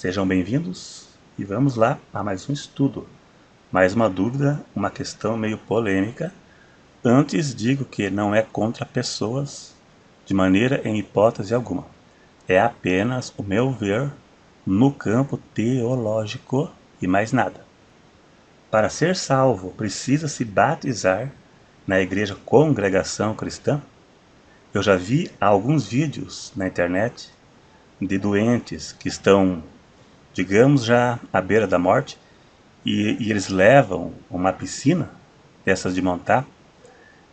Sejam bem-vindos e vamos lá a mais um estudo. Mais uma dúvida, uma questão meio polêmica. Antes digo que não é contra pessoas, de maneira em hipótese alguma. É apenas o meu ver no campo teológico e mais nada. Para ser salvo, precisa se batizar na igreja Congregação Cristã? Eu já vi alguns vídeos na internet de doentes que estão, digamos, já à beira da morte e eles levam uma piscina, dessas de montar,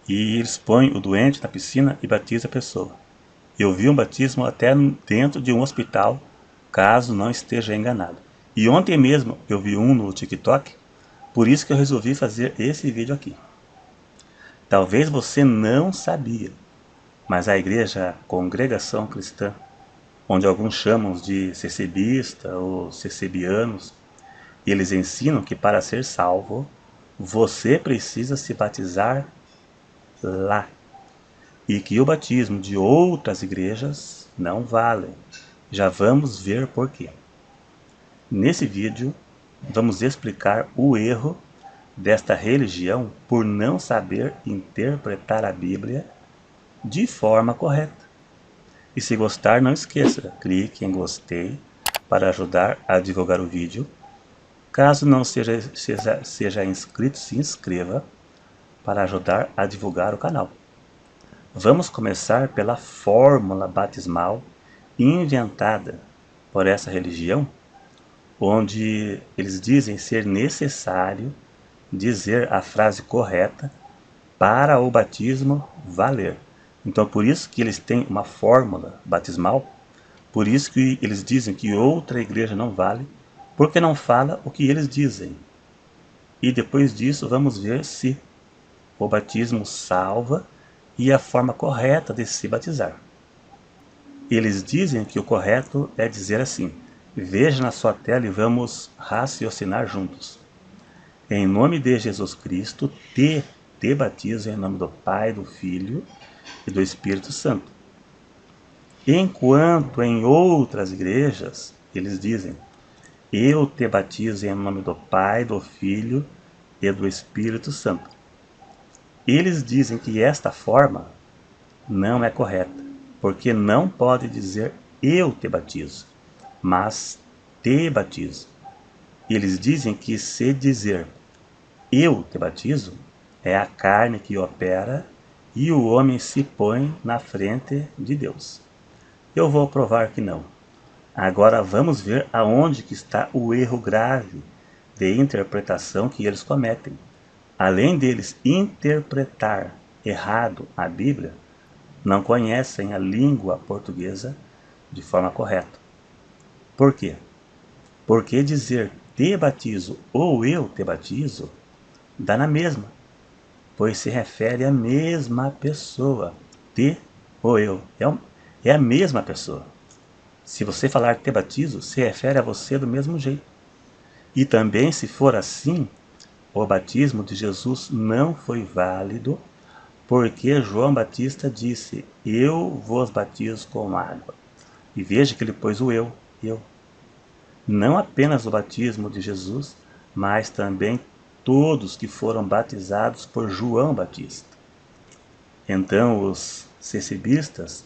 e eles põem o doente na piscina e batizam a pessoa. Eu vi um batismo até dentro de um hospital, caso não esteja enganado. E ontem mesmo eu vi um no TikTok, por isso que eu resolvi fazer esse vídeo aqui. Talvez você não sabia, mas a igreja Congregação Cristã, onde alguns chamam de CCBista ou CCBianos, eles ensinam que para ser salvo, você precisa se batizar lá. E que o batismo de outras igrejas não vale. Já vamos ver por quê. Nesse vídeo, vamos explicar o erro desta religião por não saber interpretar a Bíblia de forma correta. E se gostar, não esqueça, clique em gostei para ajudar a divulgar o vídeo. Caso não seja inscrito, se inscreva para ajudar a divulgar o canal. Vamos começar pela fórmula batismal inventada por essa religião, onde eles dizem ser necessário dizer a frase correta para o batismo valer. Então, por isso que eles têm uma fórmula batismal, por isso que eles dizem que outra igreja não vale, porque não fala o que eles dizem. E depois disso, vamos ver se o batismo salva e a forma correta de se batizar. Eles dizem que o correto é dizer assim: veja na sua tela e vamos raciocinar juntos. Em nome de Jesus Cristo, te batizo em nome do Pai, do Filho e do Espírito Santo. Enquanto em outras igrejas, eles dizem: eu te batizo em nome do Pai, do Filho e do Espírito Santo. Eles dizem que esta forma não é correta, porque não pode dizer eu te batizo, mas te batizo. Eles dizem que se dizer eu te batizo, é a carne que opera e o homem se põe na frente de Deus. Eu vou provar que não. Agora vamos ver aonde que está o erro grave de interpretação que eles cometem. Além deles interpretar errado a Bíblia, não conhecem a língua portuguesa de forma correta. Por quê? Porque dizer te batizo ou eu te batizo dá na mesma, pois se refere à mesma pessoa. Te ou eu é a mesma pessoa. Se você falar te batizo, se refere a você do mesmo jeito. E também, se for assim, o batismo de Jesus não foi válido, porque João Batista disse: eu vos batizo com água. E veja que ele pôs o eu. Não apenas o batismo de Jesus, mas também todos que foram batizados por João Batista. Então os CCBistas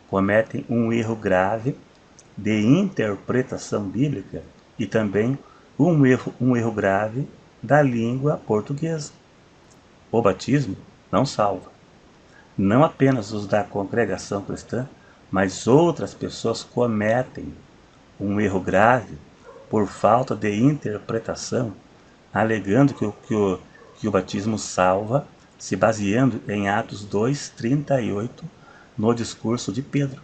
cometem um erro grave de interpretação bíblica e também um erro grave da língua portuguesa. O batismo não salva. Não apenas os da congregação cristã, mas outras pessoas cometem um erro grave por falta de interpretação, alegando que o batismo salva, se baseando em Atos 2:38, no discurso de Pedro.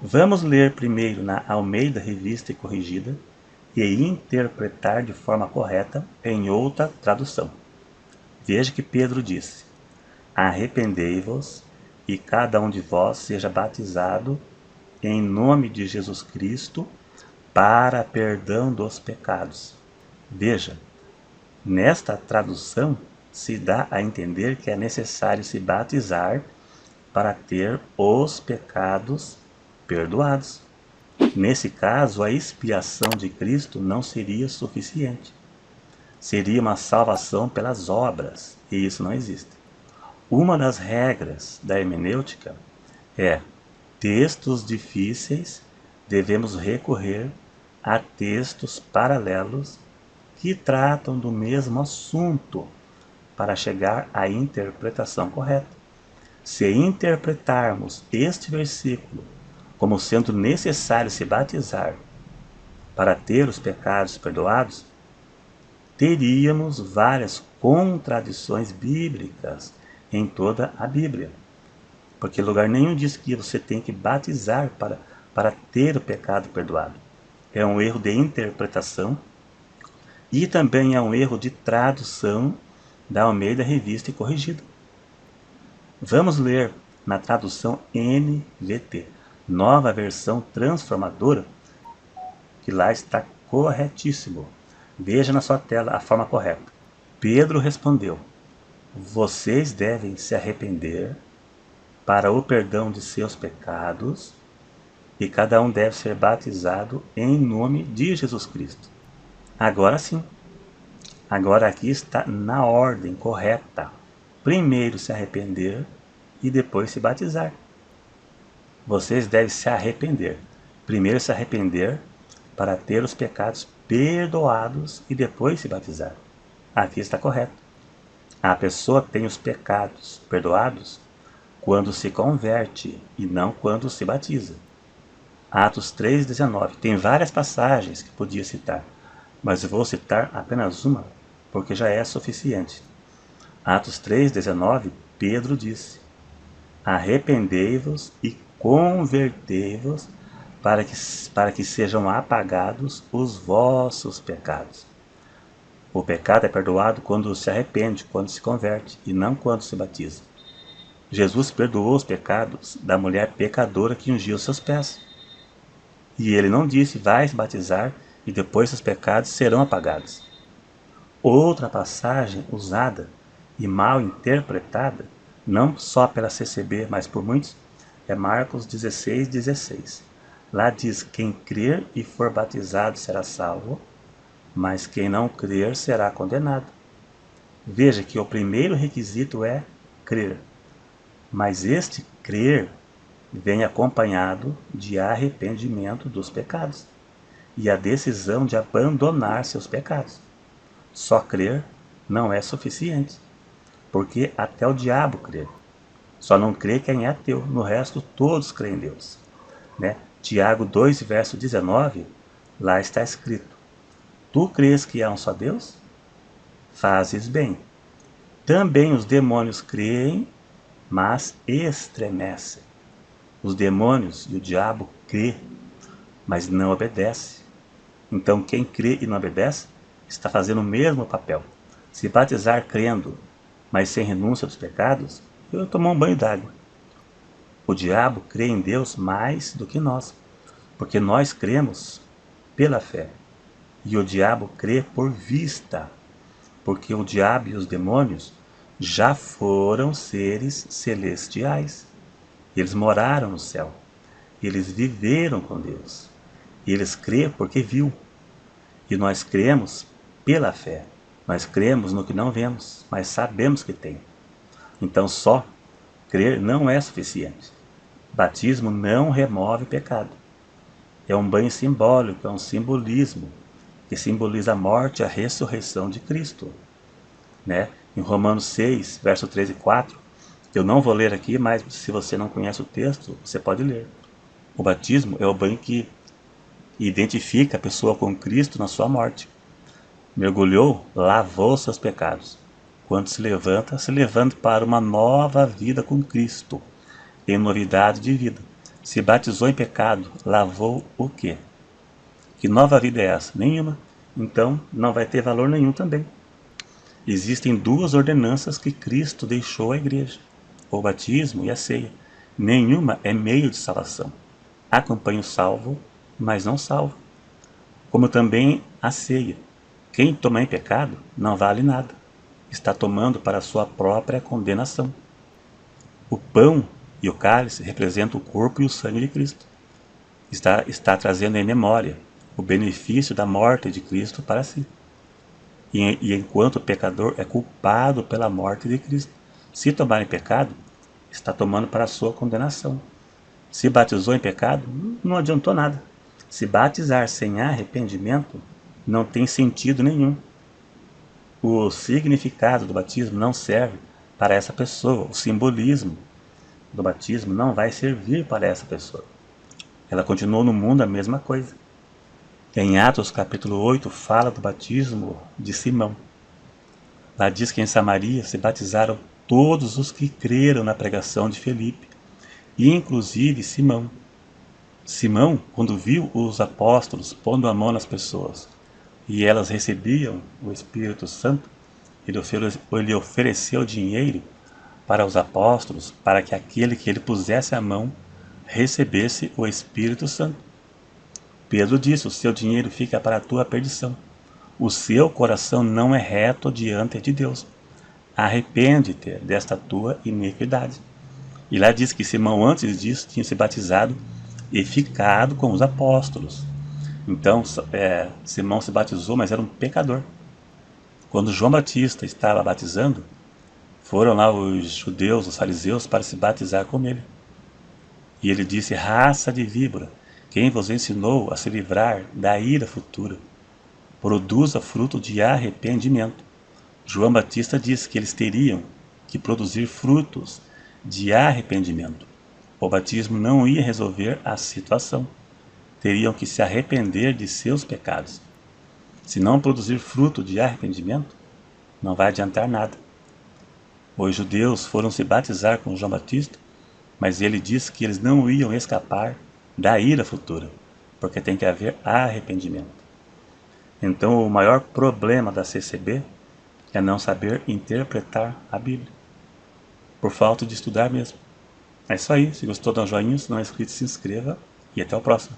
Vamos ler primeiro na Almeida Revista e Corrigida e interpretar de forma correta em outra tradução. Veja que Pedro disse: arrependei-vos e cada um de vós seja batizado em nome de Jesus Cristo para perdão dos pecados. Veja, nesta tradução se dá a entender que é necessário se batizar para ter os pecados perdoados. Nesse caso, a expiação de Cristo não seria suficiente. Seria uma salvação pelas obras, e isso não existe. Uma das regras da hermenêutica é: textos difíceis, devemos recorrer a textos paralelos que tratam do mesmo assunto para chegar à interpretação correta. Se interpretarmos este versículo como sendo necessário se batizar para ter os pecados perdoados, teríamos várias contradições bíblicas em toda a Bíblia. Porque lugar nenhum diz que você tem que batizar para ter o pecado perdoado. É um erro de interpretação e também é um erro de tradução da Almeida Revista e Corrigida. Vamos ler na tradução NVT, Nova Versão Transformadora, que lá está corretíssimo. Veja na sua tela a forma correta. Pedro respondeu: vocês devem se arrepender para o perdão de seus pecados, e cada um deve ser batizado em nome de Jesus Cristo. Agora sim. Agora aqui está na ordem correta. Primeiro se arrepender e depois se batizar. Vocês devem se arrepender. Primeiro se arrepender para ter os pecados perdoados e depois se batizar. Aqui está correto. A pessoa tem os pecados perdoados quando se converte e não quando se batiza. Atos 3,19. Tem várias passagens que podia citar, mas eu vou citar apenas uma, porque já é suficiente. Atos 3,19, Pedro disse: arrependei-vos e convertei-vos para que sejam apagados os vossos pecados. O pecado é perdoado quando se arrepende, quando se converte, e não quando se batiza. Jesus perdoou os pecados da mulher pecadora que ungiu seus pés. E ele não disse: vai se batizar e depois seus pecados serão apagados. Outra passagem usada e mal interpretada, não só pela CCB, mas por muitos, é Marcos 16,16. Lá diz: quem crer e for batizado será salvo, mas quem não crer será condenado. Veja que o primeiro requisito é crer, mas este crer vem acompanhado de arrependimento dos pecados e a decisão de abandonar seus pecados. Só crer não é suficiente, porque até o diabo crê. Só não crê quem é ateu, no resto todos creem em Deus. Né? Tiago 2, verso 19, lá está escrito: tu crês que há um só Deus? Fazes bem. Também os demônios creem, mas estremecem. Os demônios e o diabo crê, mas não obedece. Então quem crê e não obedece está fazendo o mesmo papel. Se batizar crendo, mas sem renúncia dos pecados, eu tomar um banho d'água. O diabo crê em Deus mais do que nós, porque nós cremos pela fé. E o diabo crê por vista, porque o diabo e os demônios já foram seres celestiais. Eles moraram no céu. Eles viveram com Deus. Eles crêem porque viu. E nós cremos pela fé. Nós cremos no que não vemos, mas sabemos que tem. Então só crer não é suficiente. Batismo não remove pecado. É um banho simbólico, é um simbolismo que simboliza a morte e a ressurreição de Cristo. Né? Em Romanos 6, verso 3 e 4, eu não vou ler aqui, mas se você não conhece o texto, você pode ler. O batismo é o banho que identifica a pessoa com Cristo na sua morte. Mergulhou, lavou seus pecados. Quando se levanta para uma nova vida com Cristo, em novidade de vida. Se batizou em pecado, lavou o quê? Que nova vida é essa? Nenhuma. Então não vai ter valor nenhum também. Existem duas ordenanças que Cristo deixou à igreja: o batismo e a ceia. Nenhuma é meio de salvação. Acompanha o salvo, mas não salvo. Como também a ceia. Quem toma em pecado não vale nada. Está tomando para a sua própria condenação. O pão e o cálice representam o corpo e o sangue de Cristo. está trazendo em memória o benefício da morte de Cristo para si. E enquanto o pecador é culpado pela morte de Cristo, se tomar em pecado, está tomando para a sua condenação. Se batizou em pecado, não adiantou nada. Se batizar sem arrependimento, não tem sentido nenhum. O significado do batismo não serve para essa pessoa. O simbolismo do batismo não vai servir para essa pessoa. Ela continuou no mundo a mesma coisa. Em Atos capítulo 8 fala do batismo de Simão. Lá diz que em Samaria se batizaram todos os que creram na pregação de Felipe, e inclusive Simão. Simão, quando viu os apóstolos pondo a mão nas pessoas e elas recebiam o Espírito Santo, ele ofereceu dinheiro para os apóstolos para que aquele que ele pusesse a mão recebesse o Espírito Santo. Pedro disse: o seu dinheiro fica para a tua perdição. O seu coração não é reto diante de Deus. Arrepende-te desta tua iniquidade. E lá diz que Simão antes disso tinha se batizado e ficado com os apóstolos. Então Simão se batizou, mas era um pecador. Quando João Batista estava batizando, foram lá os judeus, os fariseus, para se batizar com ele. E ele disse: raça de víbora, quem vos ensinou a se livrar da ira futura? Produza fruto de arrependimento. João Batista disse que eles teriam que produzir frutos de arrependimento. O batismo não ia resolver a situação. Teriam que se arrepender de seus pecados. Se não produzir fruto de arrependimento, não vai adiantar nada. Os judeus foram se batizar com João Batista, mas ele disse que eles não iam escapar da ira futura, porque tem que haver arrependimento. Então o maior problema da CCB é não saber interpretar a Bíblia, por falta de estudar mesmo. É isso aí. Se gostou, dá um joinha. Se não é inscrito, se inscreva. E até o próximo.